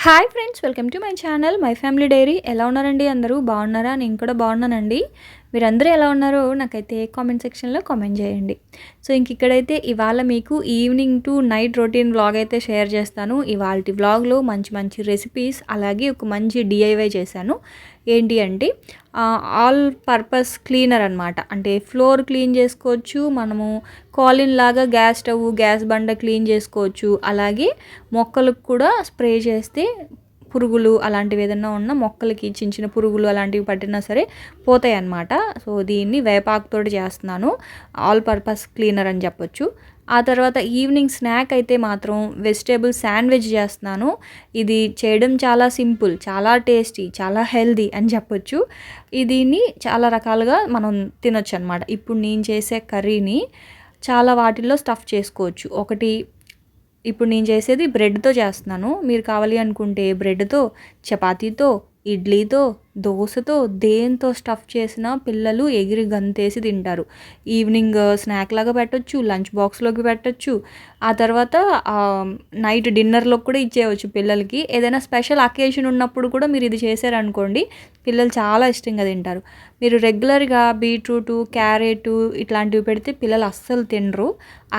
Hi friends, welcome to my channel my family dairy. ఎలా ఉన్నారండి? అందరూ బాగున్నారా? నేను కూడా బాగున్నానండి. మీరందరూ ఎలా ఉన్నారో నాకైతే కామెంట్ సెక్షన్లో కామెంట్ చేయండి. సో ఇక్కడైతే ఇవాళ మీకు evening to night routine vlog అయితే షేర్ చేస్తాను. ఇవాల్టి వ్లాగ్లో మంచి మంచి రెసిపీస్, అలాగే ఒక మంచి డిఐవై చేశాను. ఏంటి అంటే ఆల్ పర్పస్ క్లీనర్ అనమాట. అంటే ఫ్లోర్ క్లీన్ చేసుకోవచ్చు, మనము కాలిన్ లాగా గ్యాస్ స్టవ్, గ్యాస్ బండ క్లీన్ చేసుకోవచ్చు. అలాగే మొక్కలకు కూడా స్ప్రే చేస్తే పురుగులు అలాంటివి ఏదైనా ఉన్న మొక్కలకి చిన్న చిన్న పురుగులు అలాంటివి పట్టినా సరే పోతాయి అన్నమాట. సో దీన్ని వేపాకుతోటి చేస్తున్నాను. ఆల్ పర్పస్ క్లీనర్ అని చెప్పొచ్చు. ఆ తర్వాత ఈవినింగ్ స్నాక్ అయితే మాత్రం వెజిటేబుల్ శాండ్విచ్ చేస్తున్నాను. ఇది చేయడం చాలా సింపుల్, చాలా టేస్టీ, చాలా హెల్దీ అని చెప్పొచ్చు. దీన్ని చాలా రకాలుగా మనం తినొచ్చు అనమాట. ఇప్పుడు నేను చేసే కర్రీని చాలా వాటిల్లో స్టఫ్ చేసుకోవచ్చు. ఇప్పుడు నేను చేసేది బ్రెడ్తో చేస్తున్నాను. మీరు కావాలి అనుకుంటే బ్రెడ్తో, చపాతీతో, ఇడ్లీతో, దోశతో, దేంతో స్టఫ్ చేసినా పిల్లలు ఎగిరి గంతేసి తింటారు. ఈవినింగ్ స్నాక్ లాగా పెట్టొచ్చు, లంచ్ బాక్స్లోకి పెట్టొచ్చు. ఆ తర్వాత నైట్ డిన్నర్లోకి కూడా ఇచ్చేయవచ్చు పిల్లలకి. ఏదైనా స్పెషల్ అకేషన్ ఉన్నప్పుడు కూడా మీరు ఇది చేశారనుకోండి, పిల్లలు చాలా ఇష్టంగా తింటారు. మీరు రెగ్యులర్గా బీట్రూటు, క్యారెటు ఇట్లాంటివి పెడితే పిల్లలు అస్సలు తినరు.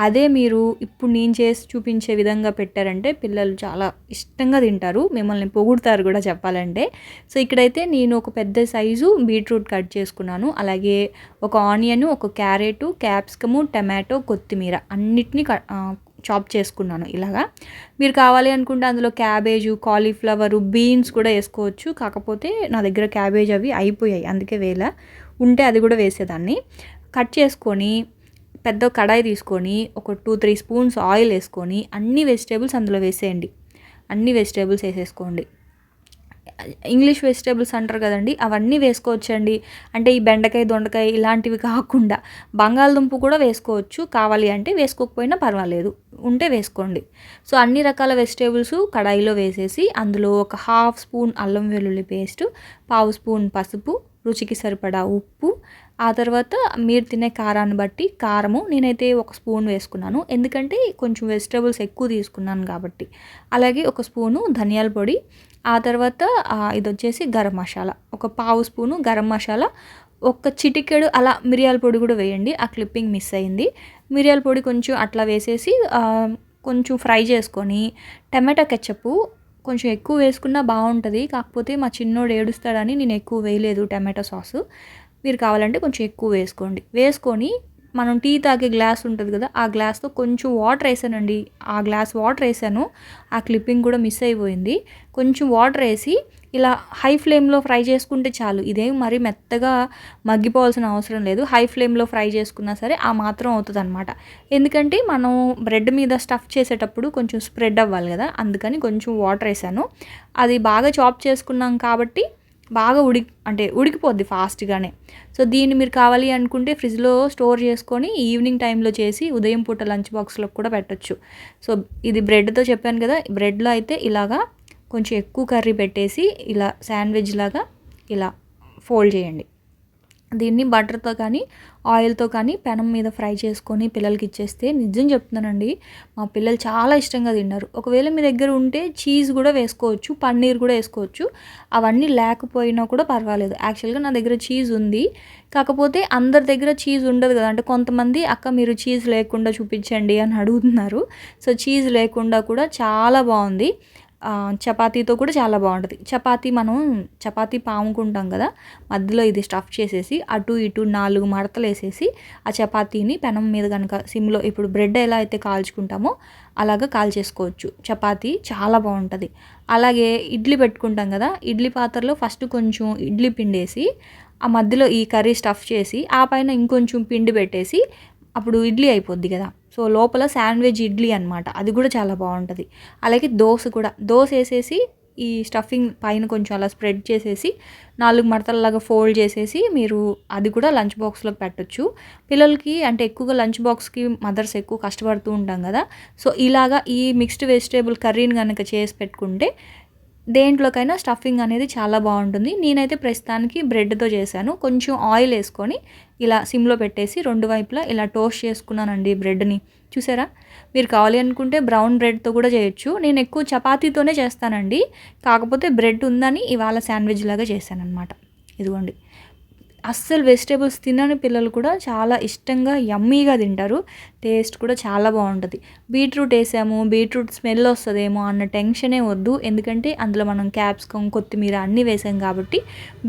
అదే మీరు ఇప్పుడు నేను చేసి చూపించే విధంగా పెట్టారంటే పిల్లలు చాలా ఇష్టంగా తింటారు, మిమ్మల్ని పొగుడుతారు కూడా చెప్పాలంటే. సో ఇక్కడైతే నేను ఒక పెద్ద సైజు బీట్రూట్ కట్ చేసుకున్నాను. అలాగే ఒక ఆనియన్, ఒక క్యారెటు, క్యాప్సికము, టమాటో, కొత్తిమీర అన్నిటినీ చాప్ చేసుకున్నాను ఇలాగా. మీరు కావాలి అనుకుంటే అందులో క్యాబేజు, కాలీఫ్లవరు, బీన్స్ కూడా వేసుకోవచ్చు. కాకపోతే నా దగ్గర క్యాబేజ్ అవి అయిపోయాయి, అందుకే ఉంటే అది కూడా వేసేదాన్ని. కట్ చేసుకొని పెద్ద కడాయి తీసుకొని ఒక 2-3 స్పూన్స్ ఆయిల్ వేసుకొని అన్ని వెజిటేబుల్స్ అందులో వేసేయండి. అన్ని వెజిటేబుల్స్ వేసేసుకోండి. ఇంగ్లీష్ వెజిటేబుల్స్ అంటారు కదండి, అవన్నీ వేసుకోవచ్చండి. అంటే ఈ బెండకాయ, దొండకాయ ఇలాంటివి కాకుండా బంగాళదుంప కూడా వేసుకోవచ్చు. కావాలి అంటే, వేసుకోకపోయినా పర్వాలేదు, ఉంటే వేసుకోండి. సో అన్ని రకాల వెజిటేబుల్స్ కడాయిలో వేసేసి అందులో ఒక 1/2 స్పూన్ అల్లం వెల్లుల్లి పేస్టు, 1/2 స్పూన్ పసుపు, రుచికి సరిపడా ఉప్పు, ఆ తర్వాత మీరు తినే కారాన్ని బట్టి కారము. నేనైతే 1 స్పూన్ వేసుకున్నాను, ఎందుకంటే కొంచెం వెజిటేబుల్స్ ఎక్కువ తీసుకున్నాను కాబట్టి. అలాగే 1 స్పూను ధనియాల పొడి. ఆ తర్వాత ఇది వచ్చేసి గరం మసాలా, ఒక 1/2 స్పూను గరం మసాలా, ఒక చిటికెడు అలా మిరియాల పొడి కూడా వేయండి. ఆ క్లిప్పింగ్ మిస్ అయింది. మిరియాల పొడి కొంచెం అట్లా వేసేసి కొంచెం ఫ్రై చేసుకొని, టమాటా కెచప్పు కొంచెం ఎక్కువ వేసుకున్నా బాగుంటుంది. కాకపోతే మా చిన్నోడు ఏడుస్తాడని నేను ఎక్కువ వేయలేదు టమాటో సాసు. మీరు కావాలంటే కొంచెం ఎక్కువ వేసుకొని మనం టీ తాగే గ్లాస్ ఉంటుంది కదా, ఆ గ్లాస్తో కొంచెం వాటర్ వేసానండి. ఆ గ్లాస్ వాటర్ వేసాను, ఆ క్లిప్పింగ్ కూడా మిస్ అయిపోయింది. కొంచెం వాటర్ వేసి ఇలా హై ఫ్లేమ్లో ఫ్రై చేసుకుంటే చాలు. ఇదేం మరీ మెత్తగా మగ్గిపోవాల్సిన అవసరం లేదు. హై ఫ్లేమ్లో ఫ్రై చేసుకున్నా సరే ఆ మాత్రం అవుతుంది అనమాట. ఎందుకంటే మనం బ్రెడ్ మీద స్టఫ్ చేసేటప్పుడు కొంచెం స్ప్రెడ్ అవ్వాలి కదా, అందుకని కొంచెం వాటర్ వేసాను. అది బాగా చాప్ చేసుకున్నాం కాబట్టి బాగా ఉడికిపోద్ది ఫాస్ట్గానే. సో దీన్ని మీరు కావాలి అనుకుంటే ఫ్రిడ్జ్లో స్టోర్ చేసుకొని ఈవినింగ్ టైంలో చేసి ఉదయం పూట లంచ్ బాక్స్లో కూడా పెట్టచ్చు. సో ఇది బ్రెడ్తో చెప్పాను కదా, బ్రెడ్లో అయితే ఇలాగా కొంచెం ఎక్కువ కర్రీ పెట్టేసి ఇలా శాండ్విచ్ లాగా ఇలా ఫోల్డ్ చేయండి. దీన్ని బటర్తో కానీ ఆయిల్తో కానీ పెనం మీద ఫ్రై చేసుకొని పిల్లలకి ఇచ్చేస్తే నిజం చెప్తున్నానండి, మా పిల్లలు చాలా ఇష్టంగా తిన్నారు. ఒకవేళ మీ దగ్గర ఉంటే చీజ్ కూడా వేసుకోవచ్చు, పన్నీర్ కూడా వేసుకోవచ్చు. అవన్నీ లేకపోయినా కూడా పర్వాలేదు. యాక్చువల్గా నా దగ్గర చీజ్ ఉంది, కాకపోతే అందరి దగ్గర చీజ్ ఉండదు కదా. అంటే కొంతమంది అక్క మీరు చీజ్ లేకుండా చూపించండి అని అడుగుతున్నారు. సో చీజ్ లేకుండా కూడా చాలా బాగుంది. చపాతీతో కూడా చాలా బాగుంటుంది. చపాతీ పాముకుంటాం కదా, మధ్యలో ఇది స్టఫ్ చేసేసి అటు ఇటు 4 మడతలు వేసేసి ఆ చపాతీని పెనం మీద కనుక సిమ్లో, ఇప్పుడు బ్రెడ్ ఎలా అయితే కాల్చుకుంటామో అలాగా కాల్చేసుకోవచ్చు. చపాతీ చాలా బాగుంటుంది. అలాగే ఇడ్లీ పెట్టుకుంటాం కదా, ఇడ్లీ పాత్రలో ఫస్ట్ కొంచెం ఇడ్లీ పిండేసి ఆ మధ్యలో ఈ కర్రీ స్టఫ్ చేసి ఆ పైన ఇంకొంచెం పిండి పెట్టేసి అప్పుడు ఇడ్లీ అయిపోద్ది కదా. సో లోపల శాండ్విచ్ ఇడ్లీ అనమాట, అది కూడా చాలా బాగుంటుంది. అలాగే దోశ వేసేసి ఈ స్టఫింగ్ పైన కొంచెం అలా స్ప్రెడ్ చేసేసి 4 మడతలలాగా ఫోల్డ్ చేసేసి మీరు అది కూడా లంచ్ బాక్స్లోకి పెట్టొచ్చు. పిల్లలకి అంటే ఎక్కువగా లంచ్ బాక్స్కి మదర్స్ ఎక్కువ కష్టపడుతూ ఉంటాం కదా. సో ఇలాగా ఈ మిక్స్డ్ వెజిటేబుల్ కర్రీని కనుక చేసి పెట్టుకుంటే దేంట్లోకైనా స్టఫింగ్ అనేది చాలా బాగుంటుంది. నేనైతే ప్రస్తుతానికి బ్రెడ్‌తో చేశాను. కొంచెం ఆయిల్ వేసుకొని ఇలా సిమ్‌లో పెట్టేసి 2 వైపులా ఇలా టోస్ట్ చేసుకున్నానండి బ్రెడ్‌ని. చూసారా? మీరు కావాలి అనుకుంటే బ్రౌన్ బ్రెడ్‌తో కూడా చేయొచ్చు. నేను ఎక్కువ చపాతీతోనే చేస్తానండి. కాకపోతే బ్రెడ్ ఉందని ఇవాళ శాండ్విచ్ లాగా చేశాననమాట. ఇదిగోండి. అస్సలు వెజిటబుల్స్ తినని పిల్లలు కూడా చాలా ఇష్టంగా యమ్మీగా తింటారు. టేస్ట్ కూడా చాలా బాగుంటుంది. బీట్రూట్ వేసాము, బీట్రూట్ స్మెల్ వస్తుందేమో అన్న టెన్షనే వద్దు. ఎందుకంటే అందులో మనం క్యాప్సికమ్, కొత్తిమీర అన్నీ వేసాం కాబట్టి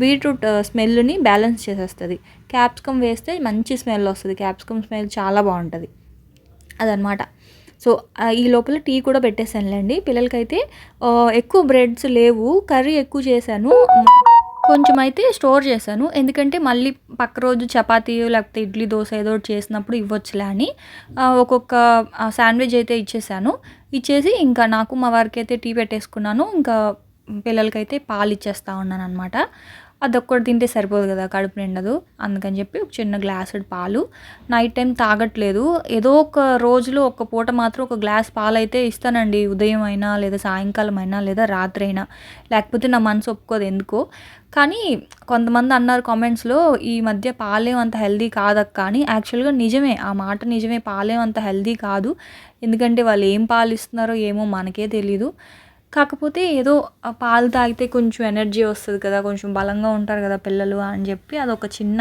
బీట్రూట్ స్మెల్ని బ్యాలెన్స్ చేసేస్తుంది. క్యాప్సికమ్ వేస్తే మంచి స్మెల్ వస్తుంది. క్యాప్సికమ్ స్మెల్ చాలా బాగుంటుంది. అదనమాట. సో ఈ లోపల టీ కూడా పెట్టేసానులేండి. పిల్లలకైతే ఎక్కువ బ్రెడ్స్ లేవు, కర్రీ ఎక్కువ చేశాను. కొంచెం అయితే స్టోర్ చేశాను. ఎందుకంటే మళ్ళీ పక్క రోజు చపాతీ లేకపోతే ఇడ్లీ, దోస ఏదో ఒకటి చేసినప్పుడు ఇవ్వచ్చులే అని ఒక్కొక్క శాండ్విచ్ అయితే ఇచ్చేసాను. ఇచ్చేసి ఇంకా నాకు మా వారికి అయితే టీ పెట్టేసుకున్నాను. ఇంకా పిల్లలకైతే పాలు ఇచ్చేస్తూ ఉన్నానన్నమాట. అదొక్కటి తింటే సరిపోదు కదా, కడుపు నిండదు. అందుకని చెప్పి ఒక చిన్న గ్లాసుడు పాలు. నైట్ టైం తాగట్లేదు. ఏదో ఒక రోజులో ఒక పూట మాత్రం ఒక గ్లాస్ పాలైతే ఇస్తానండి. ఉదయం అయినా లేదా సాయంకాలం అయినా లేదా రాత్రి అయినా. లేకపోతే నా మనసు ఒప్పుకోదు ఎందుకో. కానీ కొంతమంది అన్నారు కామెంట్స్‌లో, ఈ మధ్య పాలేం అంత హెల్తీ కాదక్కా అని. యాక్చువల్‌గా నిజమే, ఆ మాట నిజమే. పాలేం అంత హెల్తీ కాదు. ఎందుకంటే వాళ్ళు ఏం పాలు ఇస్తున్నారో ఏమో మనకే తెలీదు. కాకపోతే ఏదో పాలు తాగితే కొంచెం ఎనర్జీ వస్తుంది కదా, కొంచెం బలంగా ఉంటారు కదా పిల్లలు అని చెప్పి అదొక చిన్న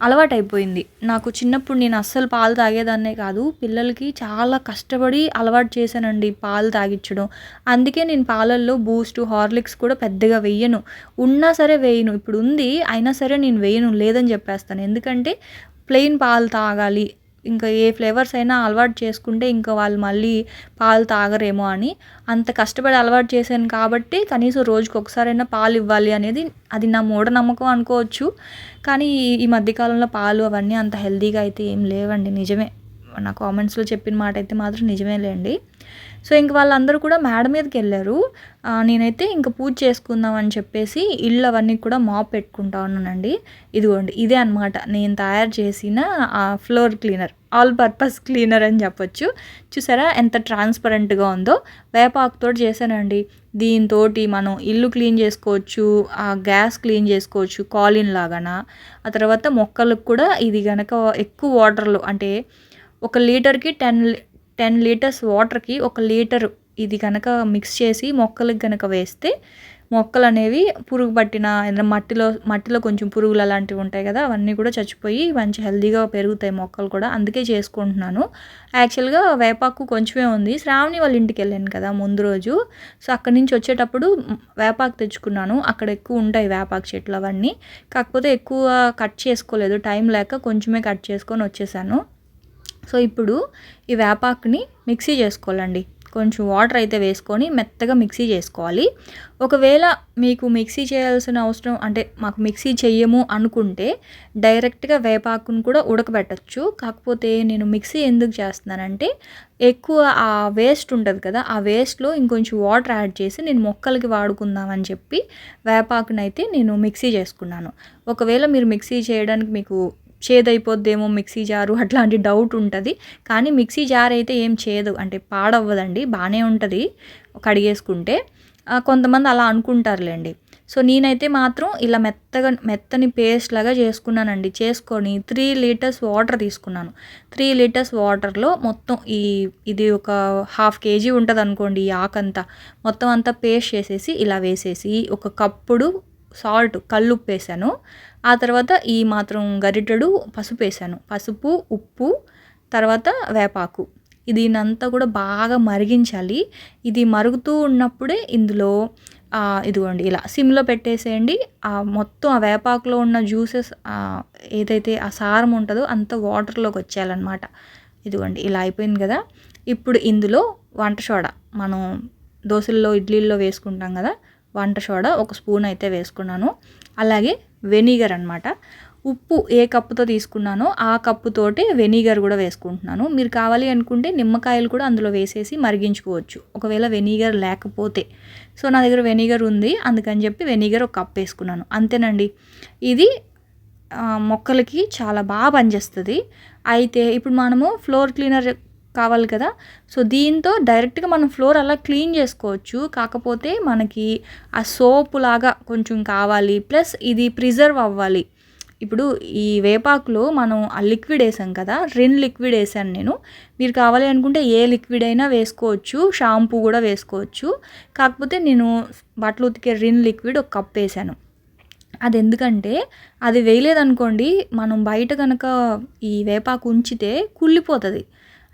అలవాటైపోయింది. నాకు చిన్నప్పుడు నేను అస్సలు పాలు తాగేదాన్నే కాదు. పిల్లలకి చాలా కష్టపడి అలవాటు చేశానండి పాలు తాగిచ్చడం. అందుకే నేను పాలల్లో బూస్ట్, హార్లిక్స్ కూడా పెద్దగా వెయ్యను. ఉన్నా సరే వేయను. ఇప్పుడు ఉంది అయినా సరే నేను వేయను, లేదని చెప్పేస్తాను. ఎందుకంటే ప్లెయిన్ పాలు తాగాలి. ఇంకా ఏ ఫ్లేవర్స్ అయినా అలవాటు చేసుకుంటే ఇంకా వాళ్ళు మళ్ళీ పాలు తాగరేమో అని అంత కష్టపడి అలవాటు చేశాను కాబట్టి కనీసం రోజుకి ఒకసారైనా పాలు ఇవ్వాలి అనేది అది నా మూఢనమ్మకం అనుకోవచ్చు. కానీ ఈ మధ్యకాలంలో పాలు అవన్నీ అంత హెల్తీగా అయితే ఏం లేవండి. నిజమే, నా కామెంట్స్లో చెప్పిన మాట అయితే మాత్రం నిజమేలేండి. సో ఇంక వాళ్ళందరూ కూడా మేడ మీదకి వెళ్ళారు. నేనైతే ఇంక పూజ చేసుకుందాం అని చెప్పేసి ఇళ్ళు అవన్నీ కూడా మాప్ పెట్టుకుంటా ఉన్నానండి. ఇదిగోండి, ఇదే అనమాట నేను తయారు చేసిన floor cleaner, all purpose cleaner అని చెప్పొచ్చు. చూసారా ఎంత ట్రాన్స్పరెంట్గా ఉందో. వేపాకుతో చేశానండి. దీంతో మనం ఇల్లు క్లీన్ చేసుకోవచ్చు, గ్యాస్ క్లీన్ చేసుకోవచ్చు కాలిన్ లాగాన. ఆ తర్వాత మొక్కలకు కూడా ఇది కనుక ఎక్కువ వాటర్లో అంటే 1 లీటర్కి 10 లీటర్స్ వాటర్కి 1 లీటర్ ఇది కనుక మిక్స్ చేసి మొక్కలకు కనుక వేస్తే మొక్కలు అనేవి పురుగు పట్టిన ఏదైనా మట్టిలో కొంచెం పురుగులు అలాంటివి ఉంటాయి కదా, అవన్నీ కూడా చచ్చిపోయి మంచి హెల్తీగా పెరుగుతాయి మొక్కలు కూడా. అందుకే చేసుకుంటున్నాను. యాక్చువల్గా వేపాకు కొంచెమే ఉంది. శ్రావణి వాళ్ళ ఇంటికి వెళ్ళాను కదా ముందు రోజు. సో అక్కడి నుంచి వచ్చేటప్పుడు వేపాకు తెచ్చుకున్నాను. అక్కడ ఎక్కువ ఉంటాయి వేపాకు చెట్లు అవన్నీ. కాకపోతే ఎక్కువ కట్ చేసుకోలేదు, టైం లేక కొంచెమే కట్ చేసుకొని వచ్చేసాను. సో ఇప్పుడు ఈ వేపాకుని మిక్సీ చేసుకోవాలండి. కొంచెం వాటర్ అయితే వేసుకొని మెత్తగా మిక్సీ చేసుకోవాలి. ఒకవేళ మీకు మిక్సీ చేయాల్సిన అవసరం అంటే మాకు మిక్సీ చెయ్యము అనుకుంటే డైరెక్ట్గా వేపాకును కూడా ఉడకబెట్టచ్చు. కాకపోతే నేను మిక్సీ ఎందుకు చేస్తున్నానంటే ఎక్కువ ఆ వేస్ట్ ఉంటుంది కదా, ఆ వేస్ట్లో ఇంకొంచెం వాటర్ యాడ్ చేసి నేను మొక్కలకి వాడుకుందామని చెప్పి వేపాకునైతే నేను మిక్సీ చేసుకున్నాను. ఒకవేళ మీరు మిక్సీ చేయడానికి మీకు చేదైపోద్దేమో మిక్సీ జారు అట్లాంటి డౌట్ ఉంటుంది. కానీ మిక్సీ జార్ అయితే ఏం చేదు అంటే పాడవ్వదండి, బాగానే ఉంటుంది కడిగేసుకుంటే. కొంతమంది అలా అనుకుంటారులేండి. సో నేనైతే మాత్రం ఇలా మెత్తని పేస్ట్ లాగా చేసుకున్నానండి. చేసుకొని 3 లీటర్స్ వాటర్ తీసుకున్నాను. 3 లీటర్స్ వాటర్లో మొత్తం ఇది ఒక 1/2 kg ఉంటుంది అనుకోండి. ఈ ఆకంతా మొత్తం అంతా పేస్ట్ చేసేసి ఇలా వేసేసి ఒక కప్పుడు సాల్ట్ కల్లుప్పు వేసాను. ఆ తర్వాత ఈ మాత్రం గరిటెడు పసుపు వేసాను. పసుపు, ఉప్పు, తర్వాత వేపాకు. దీనంతా కూడా బాగా మరిగించాలి. ఇది మరుగుతూ ఉన్నప్పుడే ఇందులో ఇదిగోండి ఇలా సిమ్లో పెట్టేసేయండి. మొత్తం ఆ వేపాకులో ఉన్న జ్యూసెస్ ఏదైతే ఆ సారం ఉంటుందో అంత వాటర్లోకి వచ్చేయాలన్నమాట. ఇదిగోండి ఇలా అయిపోయింది కదా. ఇప్పుడు ఇందులో వంట సోడా, మనం దోశల్లో ఇడ్లీల్లో వేసుకుంటాం కదా, వంట సోడా 1 స్పూన్ అయితే వేసుకున్నాను. అలాగే వెనిగర్ అనమాట. ఉప్పు ఏ కప్పుతో తీసుకున్నానో ఆ కప్పుతోటి వెనిగర్ కూడా వేసుకుంటున్నాను. మీరు కావాలి అనుకుంటే నిమ్మకాయలు కూడా అందులో వేసేసి మరిగించుకోవచ్చు ఒకవేళ వెనిగర్ లేకపోతే. సో నా దగ్గర వెనిగర్ ఉంది, అందుకని చెప్పి వెనిగర్ 1 కప్ వేసుకున్నాను. అంతేనండి. ఇది మొక్కలకి చాలా బాగా పనిచేస్తుంది. అయితే ఇప్పుడు మనము ఫ్లోర్ క్లీనర్ కావాలి కదా. సో దీంతో డైరెక్ట్గా మనం ఫ్లోర్ అలా క్లీన్ చేసుకోవచ్చు. కాకపోతే మనకి ఆ సోప్ లాగా కొంచెం కావాలి, ప్లస్ ఇది ప్రిజర్వ్ అవ్వాలి. ఇప్పుడు ఈ వేపాకులో మనం ఆ లిక్విడ్ వేసాం కదా, రిన్ లిక్విడ్ వేసాను నేను. మీరు కావాలి అనుకుంటే ఏ లిక్విడ్ అయినా వేసుకోవచ్చు, షాంపూ కూడా వేసుకోవచ్చు. కాకపోతే నేను బట్టలు ఉతికే రిన్ లిక్విడ్ ఒక కప్ వేసాను. అది ఎందుకంటే అది వేయలేదనుకోండి, మనం బయట కనుక ఈ వేపాకు ఉంచితే కుళ్ళిపోతుంది,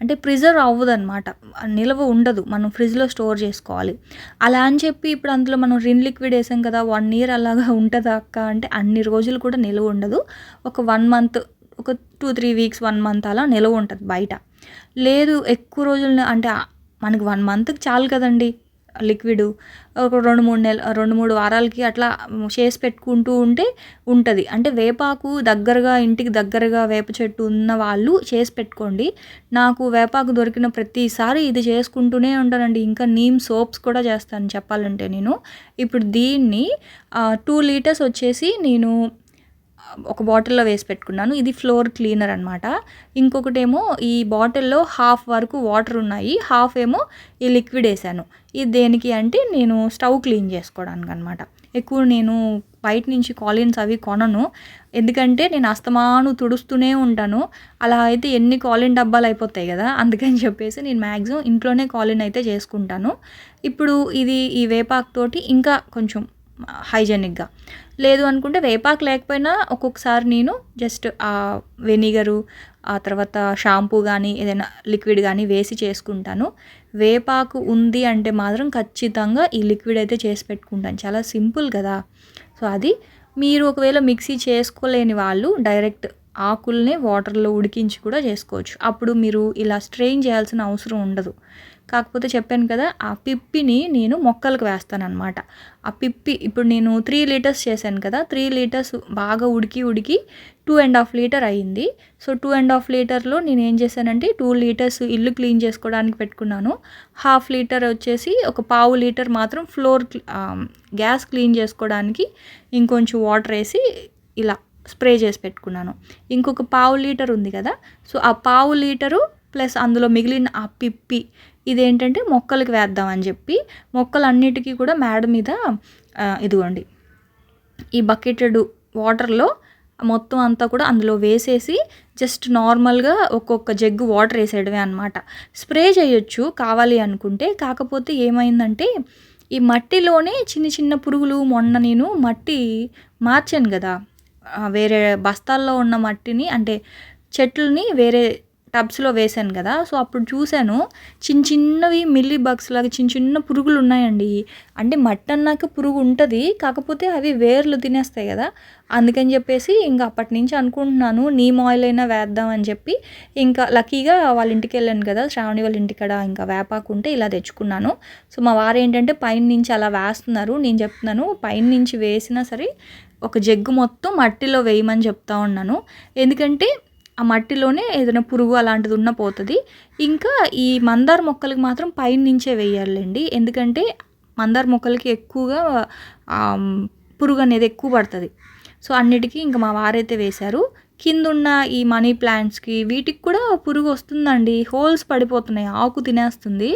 అంటే ప్రిజర్వ్ అవ్వదన్నమాట, నిల్వ ఉండదు, మనం ఫ్రిడ్జ్లో స్టోర్ చేసుకోవాలి. అలా అని చెప్పి ఇప్పుడు అందులో మనం రిన్ లిక్విడ్ వేసాం కదా 1 year అలాగా ఉంటుందా అక్క అంటే అన్ని రోజులు కూడా నిల్వ ఉండదు. ఒక 1 month, ఒక 2-3 weeks, 1 month అలా నిల్వ ఉంటుంది బయట. లేదు ఎక్కువ రోజులు అంటే మనకి 1 monthకి చాలు కదండి లిక్విడ్. ఒక 2-3 వారాలకి అట్లా చేసి పెట్టుకుంటూ ఉంటే ఉంటుంది. అంటే వేపాకు దగ్గరగా, ఇంటికి దగ్గరగా వేప చెట్టు ఉన్న వాళ్ళు చేసి పెట్టుకోండి. నాకు వేపాకు దొరికిన ప్రతిసారి ఇది చేసుకుంటూనే ఉంటానండి. ఇంకా నీమ్ సోప్స్ కూడా చేస్తాను చెప్పాలంటే నేను. ఇప్పుడు దీన్ని 2 liters వచ్చేసి నేను ఒక బాటిల్లో వేసి పెట్టుకున్నాను. ఇది ఫ్లోర్ క్లీనర్ అనమాట. ఇంకొకటేమో ఈ బాటిల్లో హాఫ్ వరకు వాటర్ ఉన్నాయి, హాఫ్ ఏమో ఈ లిక్విడ్ వేసాను. ఇది దేనికి అంటే నేను స్టవ్ క్లీన్ చేసుకోవడానికి అనమాట. ఎక్కువ నేను బయట నుంచి కాలిన్స్ అవి కొనను, ఎందుకంటే నేను అస్తమాను తుడుస్తూనే ఉంటాను. అలా అయితే ఎన్ని కాలిన్ డబ్బాలు అయిపోతాయి కదా, అందుకని చెప్పేసి నేను మ్యాక్సిమం ఇంట్లోనే కాలిన్ అయితే చేసుకుంటాను. ఇప్పుడు ఇది ఈ వేపాకు తోటి ఇంకా కొంచెం హైజెనిక్గా, లేదు అనుకుంటే వేపాకు లేకపోయినా ఒక్కొక్కసారి నేను జస్ట్ వెనిగరు, ఆ తర్వాత షాంపూ కానీ ఏదైనా లిక్విడ్ కానీ వేసి చేసుకుంటాను. వేపాకు ఉంది అంటే మాత్రం ఖచ్చితంగా ఈ లిక్విడ్ అయితే చేసి పెట్టుకుంటాను. చాలా సింపుల్ కదా. సో అది మీరు ఒకవేళ మిక్సీ చేసుకోలేని వాళ్ళు డైరెక్ట్ ఆకుల్ని వాటర్లో ఉడికించి కూడా చేసుకోవచ్చు. అప్పుడు మీరు ఇలా స్ట్రెయిన్ చేయాల్సిన అవసరం ఉండదు. కాకపోతే చెప్పాను కదా, ఆ పిప్పిని నేను మొక్కలకు వేస్తాను అనమాట. ఆ పిప్పి ఇప్పుడు నేను 3 liters చేశాను కదా, 3 liters బాగా ఉడికి 2.5 liter అయ్యింది. సో 2.5 literలో నేను ఏం చేశానంటే 2 liters ఇల్లు క్లీన్ చేసుకోవడానికి పెట్టుకున్నాను. 1/2 liter వచ్చేసి ఒక 1/4 liter మాత్రం ఫ్లోర్ గ్యాస్ క్లీన్ చేసుకోవడానికి ఇంకొంచెం వాటర్ వేసి ఇలా స్ప్రే చేసి పెట్టుకున్నాను. ఇంకొక 1/4 liter ఉంది కదా, సో ఆ 1/4 liter ప్లస్ అందులో మిగిలిన ఆ పిప్పి ఇదేంటంటే మొక్కలకి వేద్దామని చెప్పి మొక్కలన్నిటికీ కూడా మేడ మీద ఇదిగోండి ఈ బకెటెడ్ వాటర్లో మొత్తం అంతా కూడా అందులో వేసేసి జస్ట్ నార్మల్గా ఒక్కొక్క జగ్గు వాటర్ వేసేయడమే అనమాట. స్ప్రే చేయొచ్చు కావాలి అనుకుంటే. కాకపోతే ఏమైందంటే ఈ మట్టిలోనే చిన్న చిన్న పురుగులు, మొన్న నేను మట్టి మార్చాను కదా, వేరే బస్తాల్లో ఉన్న మట్టిని అంటే చెట్లని వేరే టబ్స్లో వేసాను కదా, సో అప్పుడు చూశాను చిన్నవి మిల్లీ బగ్స్ లాగా చిన్న పురుగులు ఉన్నాయండి. అంటే మట్టి అన్నాక పురుగు ఉంటుంది, కాకపోతే అవి వేర్లు తినేస్తాయి కదా, అందుకని చెప్పేసి ఇంకా అప్పటి నుంచి అనుకుంటున్నాను నీమ్ ఆయిల్ అయినా వేద్దామని చెప్పి. ఇంకా లక్కీగా వాళ్ళ ఇంటికి వెళ్ళాను కదా, శ్రావణి వాళ్ళ ఇంటికాడ ఇంకా వేపాకు ఉంటే ఇలా తెచ్చుకున్నాను. సో మా వారు ఏంటంటే పైన నుంచి అలా వేస్తున్నారు, నేను చెప్తున్నాను పైన నుంచి వేసినా సరే ఒక జగ్గు మొత్తం మట్టిలో వేయమని చెప్తా ఉన్నాను. ఎందుకంటే ఆ మట్టిలోనే ఏదైనా పురుగు అలాంటిది ఉన్న పోతుంది. ఇంకా ఈ మందార మొక్కలకి మాత్రం పైన నుంచే వేయాలండి, ఎందుకంటే మందార మొక్కలకి ఎక్కువగా పురుగు అనేది ఎక్కువ పడుతుంది. సో అన్నిటికీ ఇంకా మా వారైతే వేశారు. కిందున్న ఈ మనీ ప్లాంట్స్కి వీటికి కూడా పురుగు వస్తుందండి, హోల్స్ పడిపోతున్నాయి, ఆకు తినేస్తుంది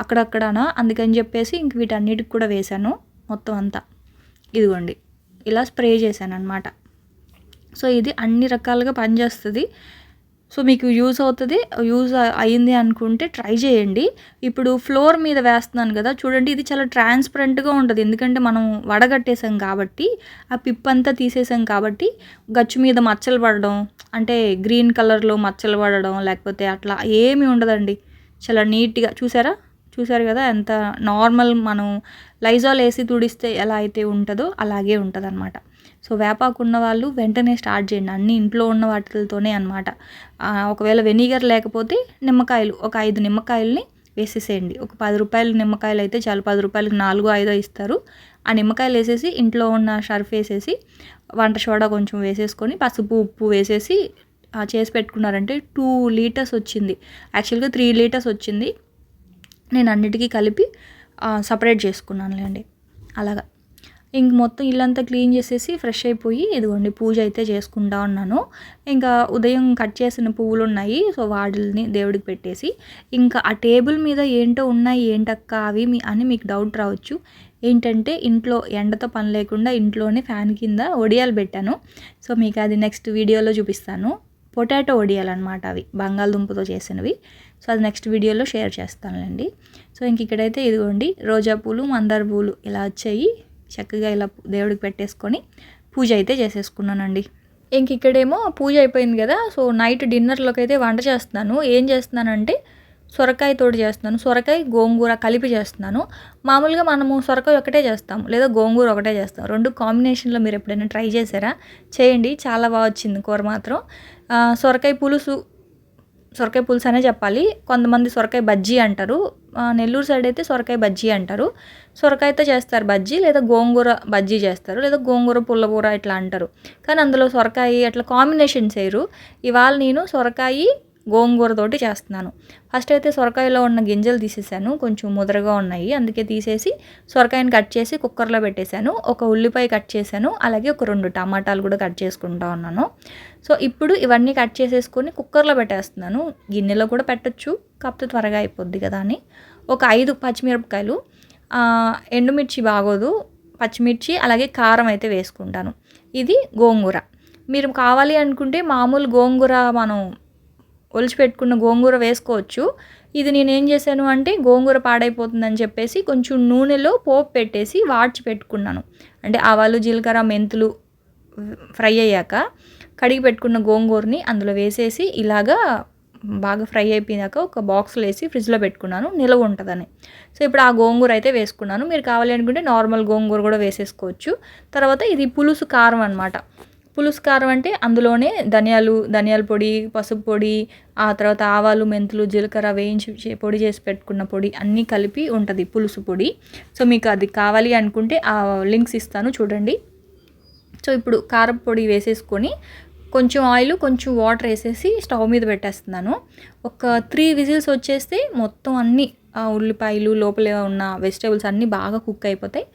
అక్కడక్కడన. అందుకని చెప్పేసి ఇంక వీటన్నిటికి కూడా వేశాను మొత్తం అంతా. ఇదిగోండి ఇలా స్ప్రే చేశాను అనమాట. సో ఇది అన్ని రకాలుగా పనిచేస్తుంది. సో మీకు యూజ్ అవుతుంది, యూజ్ అయ్యింది అనుకుంటే ట్రై చేయండి. ఇప్పుడు ఫ్లోర్ మీద వేస్తున్నాను కదా చూడండి, ఇది చాలా ట్రాన్స్పరెంట్గా ఉంటుంది, ఎందుకంటే మనం వడగట్టేసాం కాబట్టి, ఆ పిప్పంతా తీసేసాం కాబట్టి గచ్చు మీద మచ్చలు పడడం అంటే గ్రీన్ కలర్లో మచ్చలు పడడం లేకపోతే అట్లా ఏమీ ఉండదండి. చాలా నీట్గా చూసారు కదా, ఎంత నార్మల్ మనం లైజాల్ వేసి తుడిస్తే ఎలా అయితే ఉంటుందో అలాగే ఉంటుంది అనమాట. సో వేపాకు ఉన్న వాళ్ళు వెంటనే స్టార్ట్ చేయండి, అన్ని ఇంట్లో ఉన్న వాటితోనే అనమాట. ఒకవేళ వెనిగర్ లేకపోతే నిమ్మకాయలు ఒక 5 నిమ్మకాయలని వేసేసేయండి. ఒక 10 రూపాయల నిమ్మకాయలు అయితే చాలు, 10 రూపాయలకి 4-5 ఇస్తారు. ఆ నిమ్మకాయలు వేసేసి ఇంట్లో ఉన్న సర్ఫ్ వేసేసి వంట సోడా కొంచెం వేసేసుకొని పసుపు ఉప్పు వేసేసి చేసి పెట్టుకున్నారంటే 2 liters వచ్చింది. యాక్చువల్గా 3 liters వచ్చింది. నేను అన్నిటికీ కలిపి సపరేట్ చేసుకున్నానులేండి అలాగా. ఇంక మొత్తం ఇల్లంతా క్లీన్ చేసేసి ఫ్రెష్ అయిపోయి ఇదిగోండి పూజ అయితే చేసుకుంటా ఉన్నాను. ఇంకా ఉదయం కట్ చేసిన పువ్వులు ఉన్నాయి, సో వాటిని దేవుడికి పెట్టేసి ఇంకా ఆ టేబుల్ మీద ఏంటో ఉన్నాయి, ఏంటక్క అవి అని మీకు డౌట్ రావచ్చు. ఏంటంటే ఇంట్లో ఎండతో పని లేకుండా ఇంట్లోనే ఫ్యాన్ కింద వడియాలు పెట్టాను. సో మీకు అది నెక్స్ట్ వీడియోలో చూపిస్తాను. పొటాటో వడియాలన్నమాట, అవి బంగాళదుంపతో చేసినవి. సో అది నెక్స్ట్ వీడియోలో షేర్ చేస్తానులేండి. సో ఇంక ఇక్కడైతే ఇదిగోండి రోజా పూలు, మందార పూలు ఇలా వచ్చాయి. చక్కగా ఇలా దేవుడికి పెట్టేసుకొని పూజ అయితే చేసేసుకున్నానండి. ఇంక ఇక్కడేమో పూజ అయిపోయింది కదా, సో నైట్ డిన్నర్లోకి అయితే వంట చేస్తున్నాను. ఏం చేస్తున్నానంటే సొరకాయ తోటి చేస్తున్నాను. సొరకాయ గోంగూర కలిపి చేస్తున్నాను. మామూలుగా మనము సొరకాయ ఒకటే చేస్తాము, లేదా గోంగూర ఒకటే చేస్తాం. రెండు కాంబినేషన్లో మీరు ఎప్పుడైనా ట్రై చేశారా? చేయండి, చాలా బాగా వచ్చింది కూర మాత్రం. సొరకాయ పులుసు అనే చెప్పాలి. కొంతమంది సొరకాయ బజ్జీ అంటారు. నెల్లూరు సైడ్ అయితే సొరకాయ బజ్జీ అంటారు. సొరకాయతో చేస్తారు బజ్జీ, లేదా గోంగూర బజ్జీ చేస్తారు, లేదా గోంగూర పుల్లగూర ఇట్లా అంటారు. కానీ అందులో సొరకాయ అట్లా కాంబినేషన్స్ వేయరు. ఇవాళ నేను సొరకాయ గోంగూరతోటి చేస్తున్నాను. ఫస్ట్ అయితే సొరకాయలో ఉన్న గింజలు తీసేసాను, కొంచెం ముదరగా ఉన్నాయి, అందుకే తీసేసి సొరకాయని కట్ చేసి కుక్కర్లో పెట్టేశాను. ఒక ఉల్లిపాయ కట్ చేశాను, అలాగే ఒక 2 టమాటాలు కూడా కట్ చేసుకుంటా ఉన్నాను. సో ఇప్పుడు ఇవన్నీ కట్ చేసేసుకొని కుక్కర్లో పెట్టేస్తున్నాను. గిన్నెలో కూడా పెట్టచ్చు, కాకపోతే త్వరగా అయిపోద్ది కదా అని. ఒక 5 పచ్చిమిరపకాయలు, ఎండుమిర్చి బాగోదు, పచ్చిమిర్చి అలాగే కారం అయితే వేసుకుంటాను. ఇది గోంగూర. మీరు కావాలి అనుకుంటే మామూలు గోంగూర మనం ఒలిచిపెట్టుకున్న గోంగూర వేసుకోవచ్చు. ఇది నేనేం చేశాను అంటే గోంగూర పాడైపోతుందని చెప్పేసి కొంచెం నూనెలో పోపు పెట్టేసి వాడ్చి పెట్టుకున్నాను. అంటే ఆవాలు, జీలకర్ర, మెంతులు ఫ్రై అయ్యాక కడిగి పెట్టుకున్న గోంగూరని అందులో వేసేసి ఇలాగా బాగా ఫ్రై అయిపోయాక ఒక బాక్స్లో వేసి ఫ్రిడ్జ్లో పెట్టుకున్నాను, నిల్వ ఉంటుందని. సో ఇప్పుడు ఆ గోంగూర అయితే వేసుకున్నాను. మీరు కావాలి అనుకుంటే నార్మల్ గోంగూర కూడా వేసేసుకోవచ్చు. తర్వాత ఇది పులుసు కారం అనమాట. పులుసు కారం అంటే అందులోనే ధనియాల పొడి, పసుపు పొడి, ఆ తర్వాత ఆవాలు, మెంతులు, జీలకర్ర వేయించి పొడి చేసి పెట్టుకున్న పొడి అన్నీ కలిపి ఉంటుంది పులుసు పొడి. సో మీకు అది కావాలి అనుకుంటే ఆ లింక్స్ ఇస్తాను చూడండి. సో ఇప్పుడు కారం పొడి వేసేసుకొని కొంచెం ఆయిల్, కొంచెం వాటర్ వేసేసి స్టవ్ మీద పెట్టేస్తున్నాను. ఒక 3 విజిల్స్ వచ్చేస్తే మొత్తం అన్నీ ఉల్లిపాయలు లోపల ఉన్న వెజిటేబుల్స్ అన్నీ బాగా కుక్ అయిపోతాయి.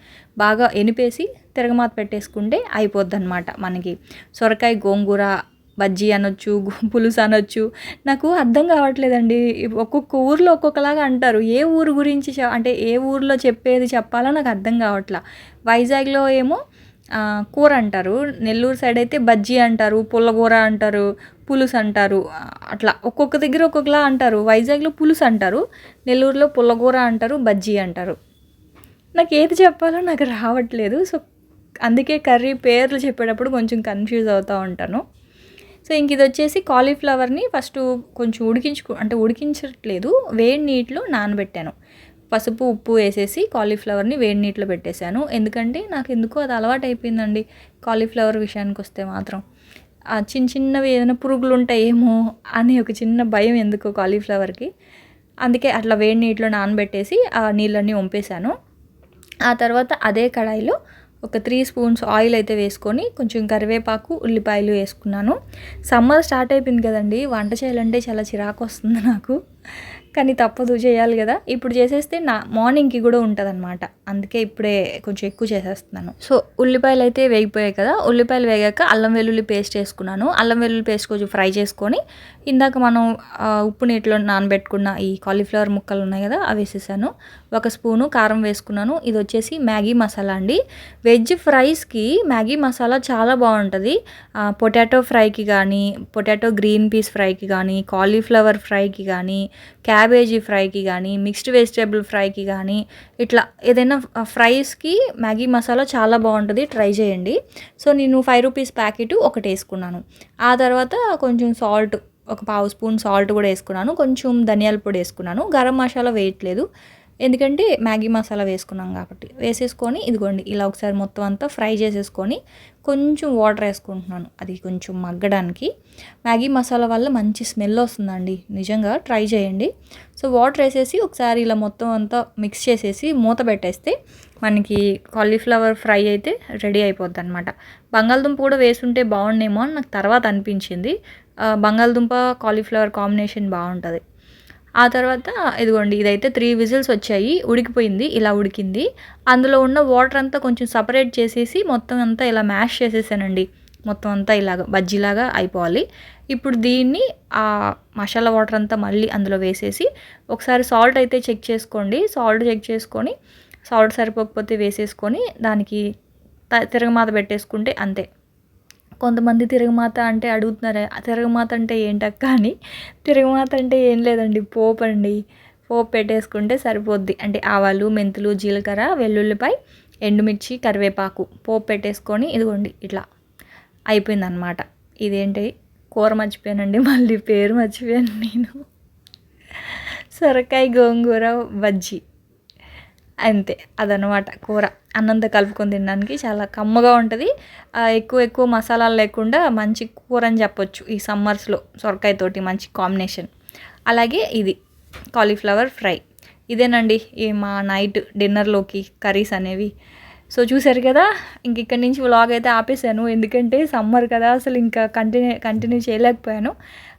బాగా ఎనిపేసి తిరగమాత పెట్టేసుకుంటే అయిపోద్ది అనమాట మనకి సొరకాయ గోంగూర బజ్జీ అనొచ్చు, పులుసు అనొచ్చు. నాకు అర్థం కావట్లేదండి, ఒక్కొక్క ఊర్లో ఒక్కొక్కలాగా అంటారు. ఏ ఊరు గురించి అంటే ఏ ఊర్లో చెప్పాలో నాకు అర్థం కావట్లా. వైజాగ్లో ఏమో కూర అంటారు, నెల్లూరు సైడ్ అయితే బజ్జీ అంటారు, పుల్లగూర అంటారు, పులుసు అంటారు. అట్లా ఒక్కొక్క దగ్గర ఒక్కొక్కలా అంటారు. వైజాగ్లో పులుసు అంటారు, నెల్లూరులో పుల్లగూర అంటారు, బజ్జీ అంటారు. నాకు ఏది చెప్పాలో నాకు రావట్లేదు. సో అందుకే కర్రీ పేర్లు చెప్పేటప్పుడు కొంచెం కన్ఫ్యూజ్ అవుతూ ఉంటాను. సో ఇంక ఇది వచ్చేసి కాలీఫ్లవర్ని ఫస్ట్ కొంచెం ఉడికించట్లేదు, వేడి నీటిలో నానబెట్టాను. పసుపు, ఉప్పు వేసేసి కాలీఫ్లవర్ని వేడి నీటిలో పెట్టేశాను. ఎందుకంటే నాకు ఎందుకో అది అలవాటు అయిపోయిందండి. కాలీఫ్లవర్ విషయానికి వస్తే మాత్రం చిన్నవి ఏదైనా పురుగులు ఉంటాయేమో అని ఒక చిన్న భయం ఎందుకో కాలీఫ్లవర్కి. అందుకే అట్లా వేడి నీటిలో నానబెట్టేసి ఆ నీళ్ళన్నీ వంపేశాను. ఆ తర్వాత అదే కడాయిలో ఒక 3 స్పూన్స్ ఆయిల్ అయితే వేసుకొని కొంచెం కరివేపాకు, ఉల్లిపాయలు వేసుకున్నాను. సమ్మర్ స్టార్ట్ అయిపోయింది కదండి, వంట చేయాలంటే చాలా చిరాకు వస్తుంది నాకు. కానీ తప్పదు, చేయాలి కదా. ఇప్పుడు చేసేస్తే మార్నింగ్కి కూడా ఉంటుంది అనమాట. అందుకే ఇప్పుడే కొంచెం ఎక్కువ చేసేస్తున్నాను. సో ఉల్లిపాయలు అయితే వేగిపోయాయి కదా, ఉల్లిపాయలు వేగాక అల్లం వెల్లుల్లి పేస్ట్ వేసుకున్నాను. అల్లం వెల్లుల్లి పేస్ట్ కొంచెం ఫ్రై చేసుకొని ఇందాక మనం ఉప్పు నీటిలో నానబెట్టుకున్న ఈ కాలీఫ్లవర్ ముక్కలు ఉన్నాయి కదా, అవి వేసేసాను. 1 స్పూను కారం వేసుకున్నాను. ఇది వచ్చేసి మ్యాగీ మసాలా అండి. వెజ్ ఫ్రైస్కి మ్యాగీ మసాలా చాలా బాగుంటుంది. పొటాటో ఫ్రైకి కానీ, పొటాటో గ్రీన్ పీస్ ఫ్రైకి కానీ, కాలీఫ్లవర్ ఫ్రైకి కానీ, క్యాబేజీ ఫ్రైకి కానీ, మిక్స్డ్ వెజిటేబుల్ ఫ్రైకి కానీ, ఇట్లా ఏదైనా ఫ్రైస్కి మ్యాగీ మసాలా చాలా బాగుంటుంది, ట్రై చేయండి. సో నేను 5 రూపీస్ ప్యాకెట్ ఒకటి వేసుకున్నాను. ఆ తర్వాత కొంచెం సాల్ట్, ఒక 1/2 స్పూన్ సాల్ట్ కూడా వేసుకున్నాను. కొంచెం ధనియాల పొడి వేసుకున్నాను. గరం మసాలా వేయట్లేదు, ఎందుకంటే మ్యాగీ మసాలా వేసుకున్నాం కాబట్టి. వేసేసుకొని ఇదిగోండి ఇలా ఒకసారి మొత్తం అంతా ఫ్రై చేసేసుకొని కొంచెం వాటర్ వేసుకుంటున్నాను, అది కొంచెం మగ్గడానికి. మ్యాగీ మసాలా వల్ల మంచి స్మెల్ వస్తుందండి, నిజంగా ట్రై చేయండి. సో వాటర్ వేసేసి ఒకసారి ఇలా మొత్తం అంతా మిక్స్ చేసేసి మూత పెట్టేస్తే మనకి కాలీఫ్లవర్ ఫ్రై అయితే రెడీ అయిపోద్ది అనమాట. బంగాళదుంప కూడా వేసుంటే బాగుండేమో అని నాకు తర్వాత అనిపించింది. బంగాళదుంప కాలీఫ్లవర్ కాంబినేషన్ బాగుంటుంది. ఆ తర్వాత ఇదిగోండి ఇదైతే 3 విజిల్స్ వచ్చాయి. ఉడికిపోయింది. ఇలా ఉడికింది. అందులో ఉన్న వాటర్ అంతా కొంచెం సెపరేట్ చేసేసి మొత్తం అంతా ఇలా మ్యాష్ చేసేసానండి. మొత్తం అంతా ఇలాగ బజ్జీలాగా అయిపోవాలి. ఇప్పుడు దీన్ని మసాలా వాటర్ అంతా మళ్ళీ అందులో వేసేసి ఒకసారి సాల్ట్ అయితే చెక్ చేసుకోండి. సాల్ట్ చెక్ చేసుకొని సాల్ట్ సరిపోకపోతే వేసేసుకొని దానికి తిరగమాత పెట్టేసుకుంటే అంతే. కొంతమంది తిరగమాత అంటే అడుగుతున్నారు, తిరగమాత అంటే ఏంటక్క అని. తిరగమాత అంటే ఏం లేదండి, పోపు అండి. పోపు పెట్టేసుకుంటే సరిపోద్ది. అంటే ఆవాలు, మెంతులు, జీలకర్ర, వెల్లుల్లిపాయ, ఎండుమిర్చి, కరివేపాకు పోపు పెట్టేసుకొని ఇదిగోండి ఇట్లా అయిపోయిందనమాట. ఇదేంటి కూర మర్చిపోయానండి, మళ్ళీ పేరు మర్చిపోయాను నేను. సొరకాయ గోంగూర బజ్జీ, అంతే అదనమాట కూర. అన్నంతో కలుపుకొని తినడానికి చాలా కమ్మగా ఉంటుంది. ఎక్కువ మసాలాలు లేకుండా మంచి కూర అని చెప్పొచ్చు. ఈ సమ్మర్స్లో సొరకాయతోటి మంచి కాంబినేషన్. అలాగే ఇది కాలీఫ్లవర్ ఫ్రై. ఇదేనండి మా నైట్ డిన్నర్లోకి కర్రీస్ అనేవి. సో చూసారు కదా, ఇక్కడి నుంచి వ్లాగ్ అయితే ఆపేసాను. ఎందుకంటే సమ్మర్ కదా, అసలు ఇంకా కంటిన్యూ చేయలేకపోయాను.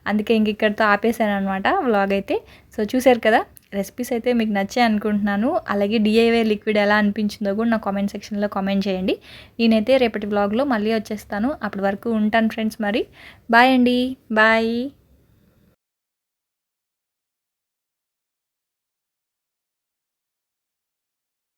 అందుకే ఇక్కడితో ఆపేసాను అనమాట వ్లాగ్ అయితే. సో చూసారు కదా, రెసిపీస్ అయితే మీకు నచ్చాయి అనుకుంటున్నాను. అలాగే డిఐవై లిక్విడ్ ఎలా అనిపించిందో కూడా నా కామెంట్ సెక్షన్లో కామెంట్ చేయండి. నేనైతే రేపటి వ్లాగ్లో మళ్ళీ వచ్చేస్తాను. అప్పటి వరకు ఉంటాను ఫ్రెండ్స్. మరి బాయ్ అండి, బాయ్.